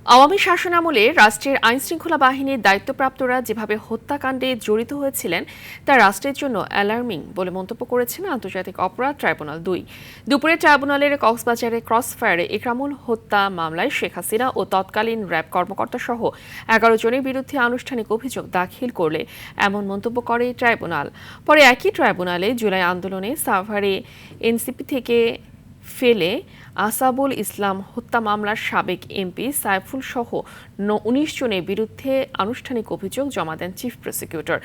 আওয়ামী শাসনামলে রাষ্ট্রের আইনশৃঙ্খলা বাহিনীর দায়িত্বপ্রাপ্তরা যেভাবে হত্যাকাণ্ডে জড়িত হয়েছিলেন তা রাষ্ট্রের জন্য অ্যালার্মিং বলে মন্তব্য করেছেন আন্তর্জাতিক অপরাধ ট্রাইব্যুনাল ২। দুপুরে ট্রাইব্যুনালের কক্সবাজারে ক্রসফায়ারে একরামুল হত্যা মামলায় শেখ হাসিনা ও তৎকালীন র্যাব কর্মকর্তা সহ ১১ জনের বিরুদ্ধে আনুষ্ঠানিক অভিযোগ দাখিল করলে এমন মন্তব্য করে ট্রাইব্যুনাল। পরে একই ট্রাইব্যুনালে জুলাই আন্দোলনে সাভারে এনসিপি থেকে ফেলে আসাবুল ইসলাম হত্যা মামলার সাবেক এমপি সাইফুল সহ ১৯ জনের বিরুদ্ধে আনুষ্ঠানিক অভিযোগ জমা দেন চিফ প্রসিকিউটর।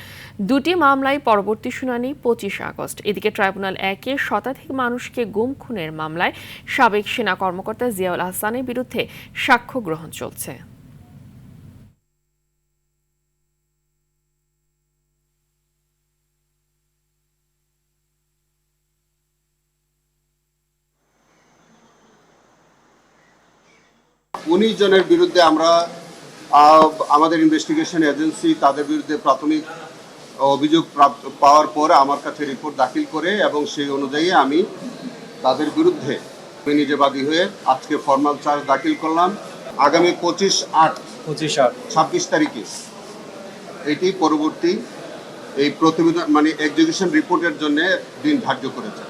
দুটি মামলায় পরবর্তী শুনানি ২৫ আগস্ট। এদিকে ট্রাইব্যুনাল ১-এ শতাধিক মানুষকে গুম খুনের মামলায় সাবেক সেনা কর্মকর্তা জিয়াউল আহসানের বিরুদ্ধে সাক্ষ্য গ্রহণ চলছে। উনিশ জনের বিরুদ্ধে আমরা আমাদের ইনভেস্টিগেশন এজেন্সি তাদের বিরুদ্ধে প্রাথমিক অভিযোগ পাওয়ার পর আমার কাছে রিপোর্ট দাখিল করে এবং সেই অনুযায়ী আমি তাদের বিরুদ্ধে নিজে বাদী হয়ে আজকে ফর্মাল চার্জ দাখিল করলাম। আগামী ২৬/৮ তারিখে এটি পরবর্তী এই প্রতিবেদন মানে এক্সিকিউশন রিপোর্টের জন্য দিন ধার্য করেছে।